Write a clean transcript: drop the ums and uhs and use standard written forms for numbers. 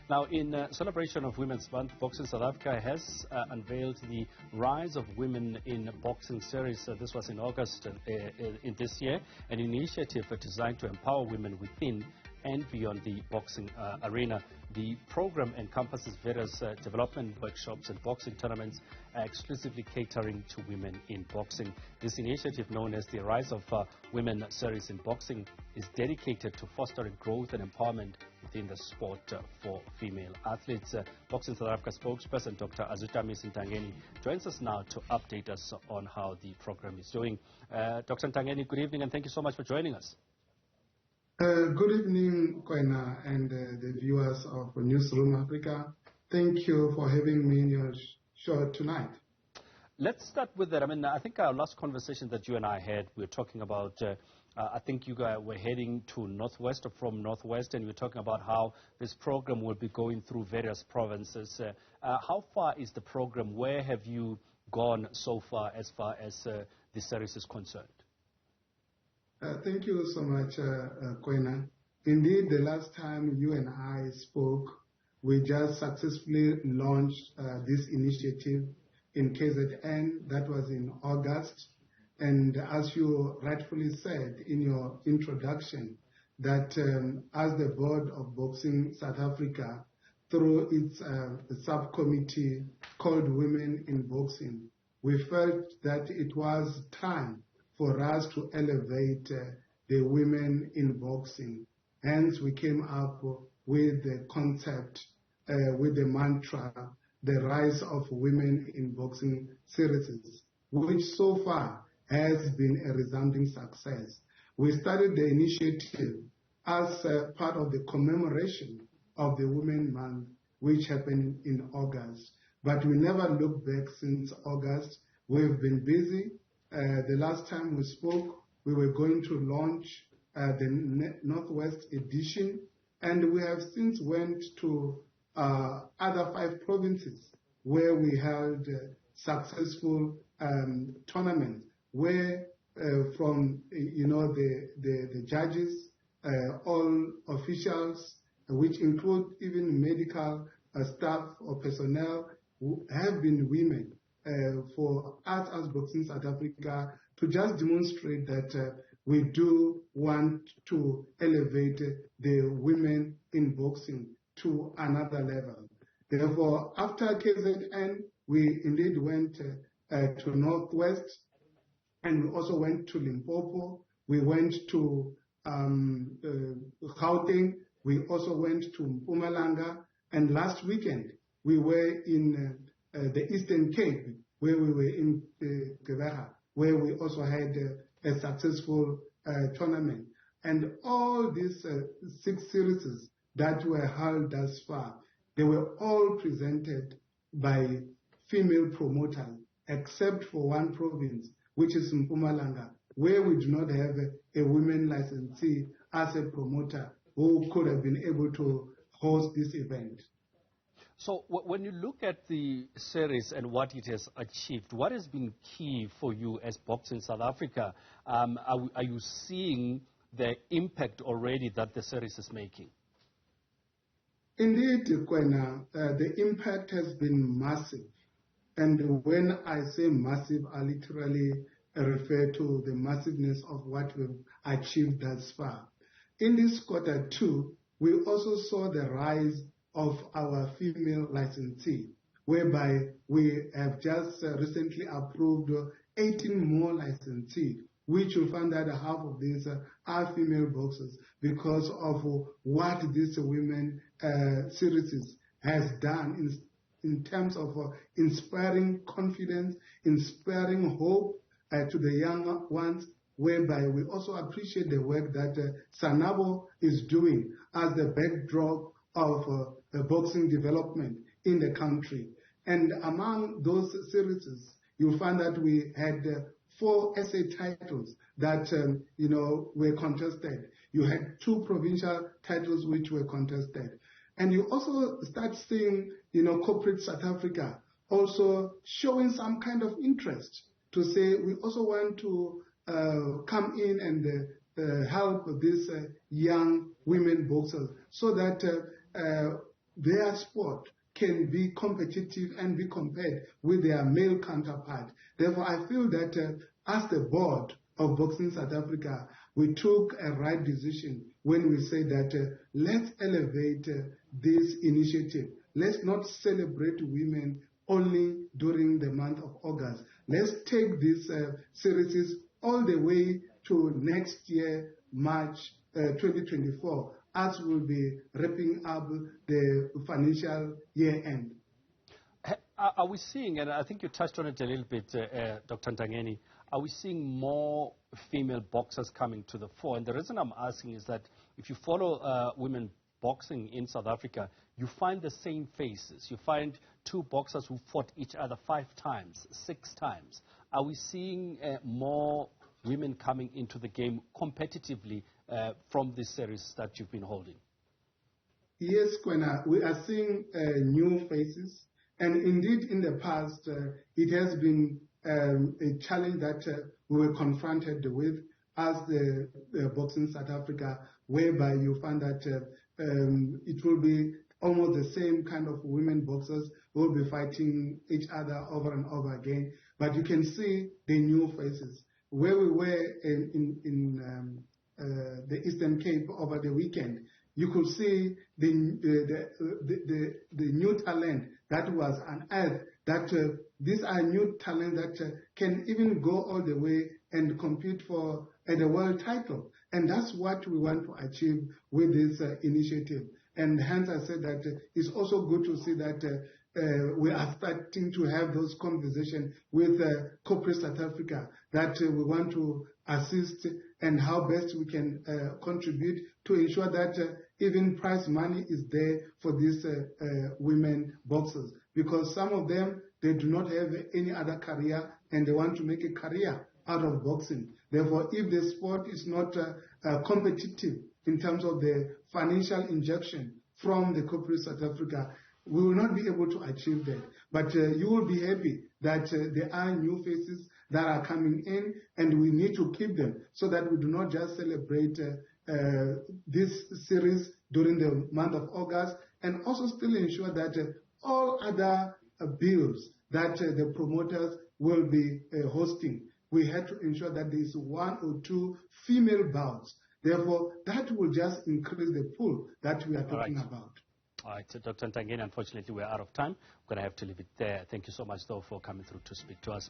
Now, in celebration of Women's Month, Boxing South Africa has unveiled the Rise of Women in Boxing series. This was in August in this year, an initiative designed to empower women within and beyond the boxing arena. The program encompasses various development workshops and boxing tournaments, exclusively catering to women in boxing. This initiative, known as the Rise of Women series in boxing, is dedicated to fostering growth and empowerment within the sport for female athletes. Boxing South Africa spokesperson Dr Azwitamisi Nthangeni joins us now to update us on how the program is doing. Dr. Nthangeni, good evening and thank you so much for joining us. Good evening, Kwena, and the viewers of Newzroom Afrika. Thank you for having me in your show tonight. Let's start with that. I mean, I think our last conversation that you and I had, we were talking about, I think you guys were heading to Northwest or from Northwest, and we were talking about how this program will be going through various provinces. How far is the program? Where have you gone so far as the series is concerned? Thank you so much, Kwena. Indeed, the last time you and I spoke, we just successfully launched this initiative in KZN. That was in August. And as you rightfully said in your introduction, that as the Board of Boxing South Africa, through its subcommittee called Women in Boxing, we felt that it was time for us to elevate the women in boxing. Hence, we came up with the concept, with the mantra, the Rise of Women in Boxing series, which so far has been a resounding success. We started the initiative as part of the commemoration of the Women's Month, which happened in August. But we never looked back since August. We've been busy. The last time we spoke, we were going to launch the Northwest edition, and we have since went to other 5 provinces where we held successful tournaments, where from the judges, all officials, which include even medical staff or personnel, have been women. For us as Boxing South Africa to just demonstrate that we do want to elevate the women in boxing to another level. Therefore, after KZN, we indeed went to Northwest, and we also went to Limpopo. We went to Gauteng. We also went to Mpumalanga. And last weekend, we were in the Eastern Cape, where we were in Gqeberha, where we also had a successful tournament. And all these 6 series that were held thus far, they were all presented by female promoters, except for one province, which is Mpumalanga, where we do not have a women licensee as a promoter who could have been able to host this event. So when you look at the series and what it has achieved, what has been key for you as Boxing South Africa? Are you seeing the impact already that the series is making? Indeed, Kwena, the impact has been massive. And when I say massive, I literally refer to the massiveness of what we've achieved thus far. In this Q2, we also saw the rise of our female licensee, whereby we have just recently approved 18 more licensees, which you find that half of these are female boxers because of what this women series has done in terms of inspiring confidence, inspiring hope to the young ones, whereby we also appreciate the work that Sanabo is doing as the backdrop of boxing development in the country. And among those series, you'll find that we had 4 SA titles that were contested. You had 2 provincial titles which were contested. And you also start seeing, corporate South Africa also showing some kind of interest to say we also want to come in and help these young women boxers so that their sport can be competitive and be compared with their male counterpart. Therefore, I feel that as the board of Boxing South Africa, we took a right decision when we said that let's elevate this initiative. Let's not celebrate women only during the month of August. Let's take this series all the way to next year, March 2024, as we'll be wrapping up the financial year end. Are we seeing, and I think you touched on it a little bit, Dr. Nthangeni, are we seeing more female boxers coming to the fore? And the reason I'm asking is that if you follow women boxing in South Africa, you find the same faces. You find two boxers who fought each other 5 times, 6 times. Are we seeing more women coming into the game competitively from this series that you've been holding? Yes, Kwena, we are seeing new faces. And indeed, in the past, it has been a challenge that we were confronted with as the Boxing South Africa, whereby you find that it will be almost the same kind of women boxers who will be fighting each other over and over again. But you can see the new faces. Where we were in the Eastern Cape over the weekend, you could see the new talent that was unearthed, that these are new talents that can even go all the way and compete for the world title. And that's what we want to achieve with this initiative. And hence I said that it's also good to see that we are starting to have those conversations with corporate South Africa, that we want to assist and how best we can contribute to ensure that even prize money is there for these women boxers. Because some of them, they do not have any other career and they want to make a career out of boxing. Therefore, if the sport is not competitive in terms of the financial injection from the corporate South Africa, we will not be able to achieve that. But you will be happy that there are new faces that are coming in, and we need to keep them so that we do not just celebrate this series during the month of August, and also still ensure that all other bills that the promoters will be hosting, we have to ensure that there is 1 or 2 female bouts. Therefore, that will just increase the pool that we are talking about. All right, so Dr. Nthangeni, unfortunately, we're out of time. We're going to have to leave it there. Thank you so much, though, for coming through to speak to us.